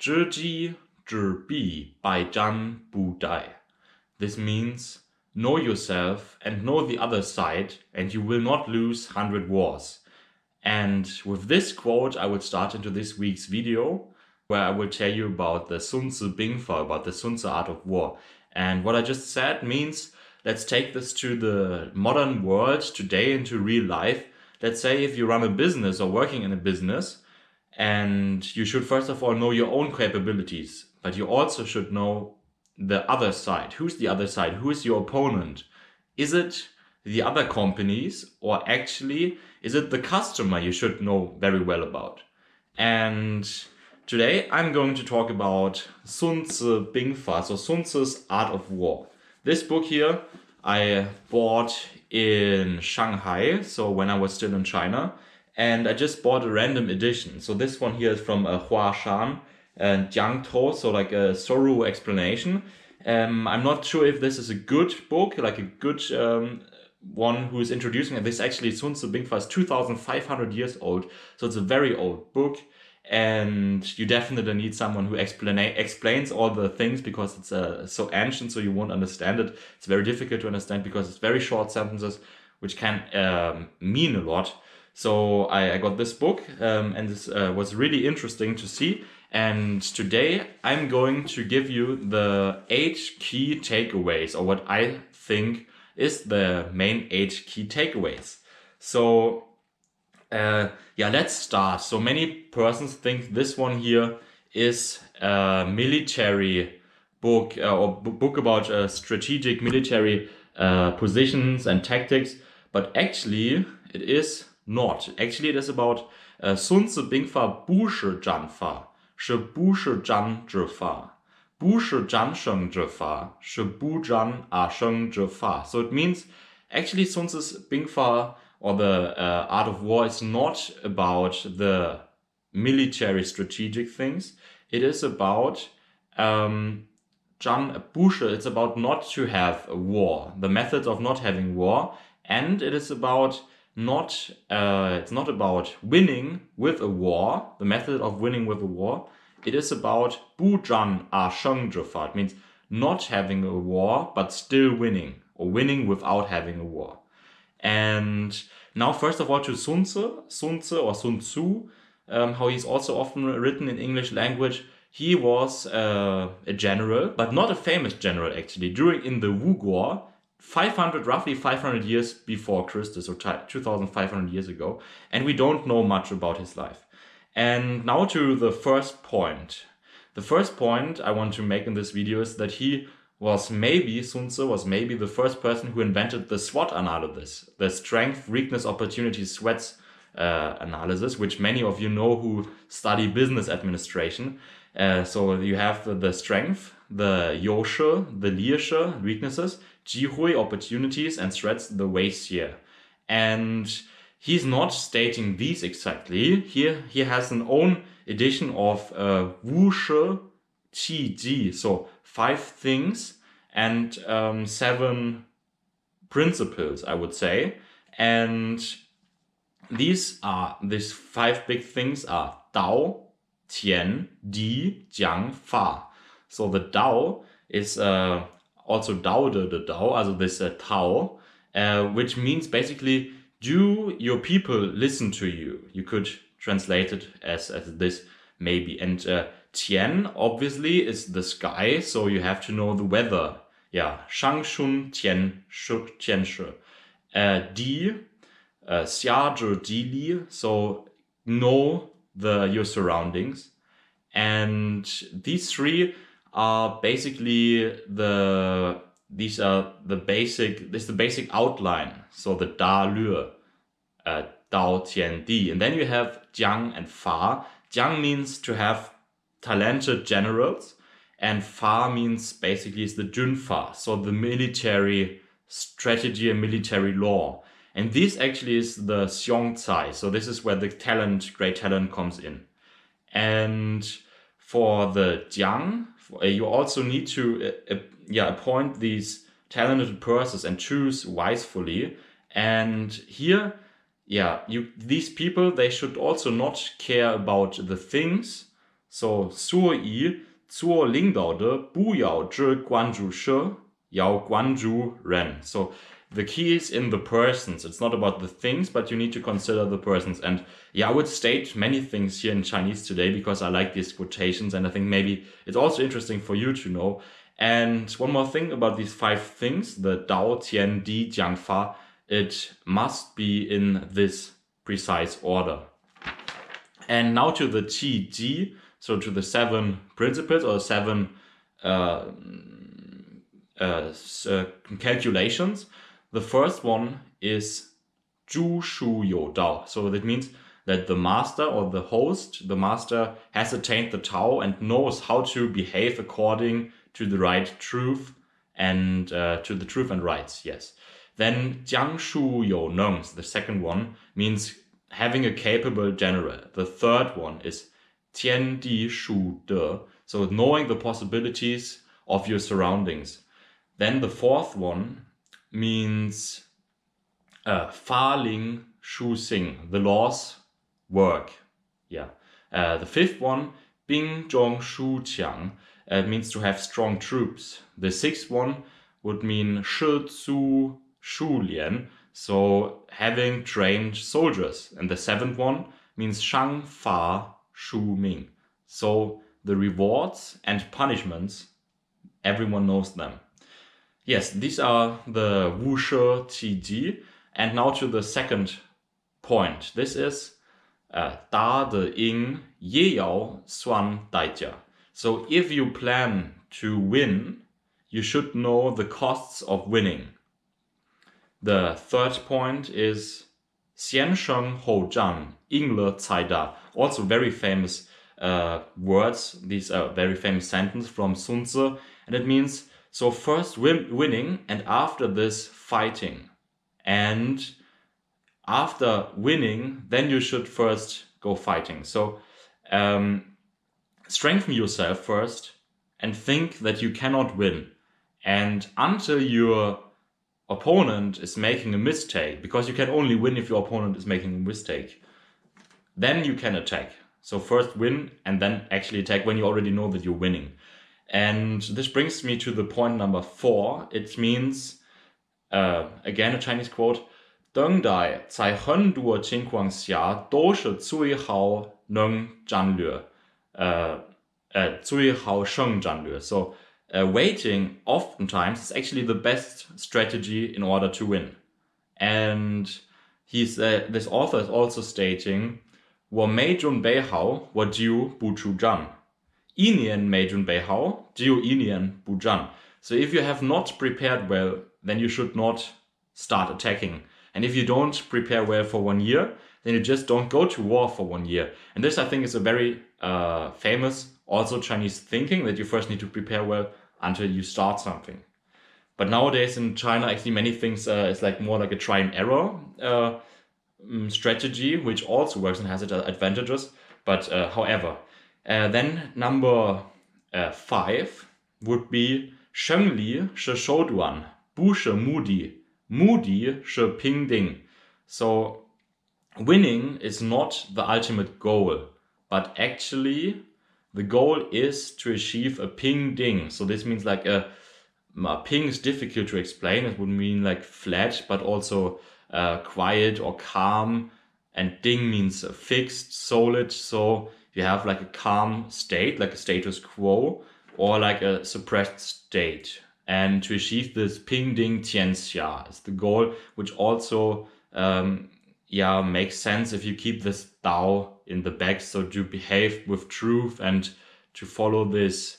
知己知彼，百战不殆. This means know yourself and know the other side, and you will not lose 100 wars. And with this quote, I will start into this week's video, where I will tell you about the孙子兵法, about the Sun Tzu art of war. And what I just said means, let's take this to the modern world today, into real life. Let's say if you run a business or working in a business, and you should first of all know your own capabilities, but you also should know the other side. Who's the other side? Who is your opponent? Is it the other companies, or actually is it the customer you should know very well about? And today I'm going to talk about Sun Tzu Bingfa, so Sun Tzu's Art of War. This book here I bought in Shanghai, so when I was still in China, and I just bought a random edition. So this one here is from Hua Shan and Jiang To, so like a thorough explanation. I'm not sure if this is a good book, like a good one who is introducing it. This actually, Sun Tzu Bingfa is 2,500 years old, so it's a very old book, and you definitely need someone who explains all the things, because it's so ancient, so you won't understand it. It's very difficult to understand because it's very short sentences, which can mean a lot. So I got this book, and this was really interesting to see. And today I'm going to give you the 8 key takeaways, or what I think is the main 8 key takeaways. So let's start. So many persons think this one here is a military book, or book about strategic military positions and tactics, but actually it is not. Actually, it is about Sun Tzu Bingfa Bu Shi Zhan Fa, Shi Bu Shi Zhan Zhi Fa, Bu Shi Zhan Sheng Zhi Fa, Shi Bu Zhan A Sheng Zhi Fa. So it means actually Sun Tzu's Bingfa, or the art of war, is not about the military strategic things. It is about Zhan Bu Shi. It's about not to have a war, the methods of not having war, and it is about it's not about winning with a war, the method of winning with a war. It is about Bu Zhan A Sheng Zhi Fa. It means not having a war, but still winning, or winning without having a war. And now, first of all, to Sun Tzu or Sun Tzu, how he's also often written in English language. He was a general, but not a famous general actually. In the Wu War, roughly 500 years before Christus, or 2,500 years ago, and we don't know much about his life. And now to the first point. The first point I want to make in this video is that Sun Tzu was maybe the first person who invented the SWOT analysis, the strength, weakness, opportunities, threats analysis, which many of you know who study business administration. So you have the strength, the youshi, the liashi, weaknesses, jihui, opportunities, and threats, the weixie. And he's not stating these exactly. Here he has an own edition of Wushi Qiji, so 5 things and 7 principles, I would say. And these 5 big things are Dao, Tian, Di, Jiang, Fa. So the Dao is also Dao the Dao, also this Tao, which means basically, do your people listen to you? You could translate it as this maybe. And Tian obviously is the sky, so you have to know the weather. Yeah, Shang Shun Tian Shi. Di, Xia Zhi Ji Li, so know your surroundings. And these 3 are basically the basic outline. So the Da Lue, Dao Tian Di. And then you have Jiang and Fa. Jiang means to have talented generals, and Fa means basically is the Jun Fa, so the military strategy and military law. And this actually is the Xiong Cai. So this is where the great talent comes in. And for the Jiang, you also need to appoint these talented persons and choose wisely. And here, these people, they should also not care about the things, So 所以做领导的不要只关注事，要关注人。So the key is in the persons. It's not about the things, but you need to consider the persons. And yeah, I would state many things here in Chinese today because I like these quotations, and I think maybe it's also interesting for you to know. And one more thing about these 5 things, the Dao, Tian, Di, Jiang, Fa, it must be in this precise order. And now to the Qi Ji, so to the 7 principles or 7 calculations. The first one is 诸书有道. So that means that the master or the host, the master has attained the Tao and knows how to behave according to the right truth and to the truth and rights, yes. Then 将书有能, the second one, means having a capable general. The third one is 天地属德, so knowing the possibilities of your surroundings. Then the fourth one means 法令疏行, the laws work. Yeah. The fifth one, 兵中疏强, means to have strong troops. The sixth one would mean 士卒熟练, so having trained soldiers. And the seventh one means 赏罚书明, so the rewards and punishments, everyone knows them. Yes, these are the 五事七计. And now to the second point. This is 打得赢也要算代价. So if you plan to win, you should know the costs of winning. The third point is 先胜后站，赢了再打. Also very famous words. These are very famous sentence from Sun Tzu. And it means, so first winning and after this fighting. And after winning, then you should first go fighting. So strengthen yourself first and think that you cannot win. And until your opponent is making a mistake, because you can only win if your opponent is making a mistake, then you can attack. So first win and then actually attack when you already know that you're winning. And this brings me to the point number 4. It means, again a Chinese quote, 等待在很多情况下都是最好能战略，最好胜战略. So waiting oftentimes is actually the best strategy in order to win. And this author is also stating, 我没准备好，我就不出战。一年没准备好，只有一年不战. So if you have not prepared well, then you should not start attacking. And if you don't prepare well for 1 year, then you just don't go to war for 1 year. And this, I think, is a very famous, also Chinese thinking, that you first need to prepare well until you start something. But nowadays in China, actually many things is like more like a try and error strategy, which also works and has its advantages. But however, then number 5 would be 胜利是手段，不是目的，目的是平定. So winning is not the ultimate goal, but actually the goal is to achieve a ping-ding. So this means like a ping is difficult to explain. It would mean like flat, but also quiet or calm. And ding means fixed, solid. So you have like a calm state, like a status quo, or like a suppressed state. And to achieve this Ping-Ding Tianxia is the goal, which also makes sense if you keep this Dao in the back. So to behave with truth and to follow this,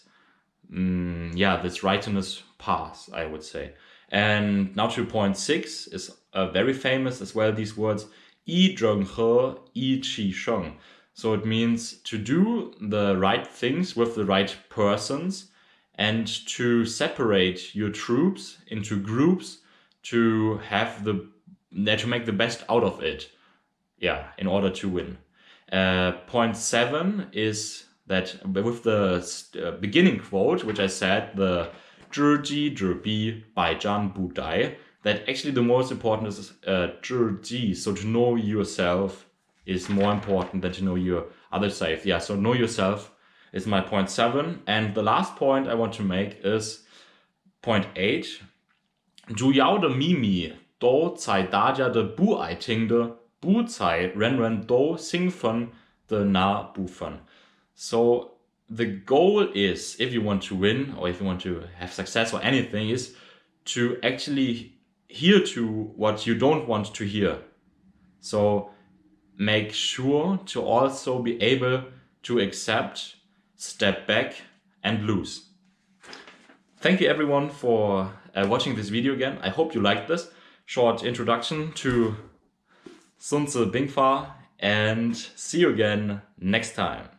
this righteousness path, I would say. And now to point 6 is very famous as well, these words, 一整合一气胜. So it means to do the right things with the right persons and to separate your troops into groups to make the best out of it. In order to win. Point 7 is that with the beginning quote, which I said, the 知己知彼，百战不殆, that actually the most important is 知己, so to know yourself is more important than to know your other side. So know yourself is my point 7. And the last point I want to make is point 8. 主要的秘密都在大家的不爱听的，不在人人都兴奋的那部分. So the goal is, if you want to win or if you want to have success or anything, is to actually hear to what you don't want to hear. So make sure to also be able to accept, step back and lose. Thank you everyone for watching this video again. I hope you liked this short introduction to孙子兵法, and see you again next time.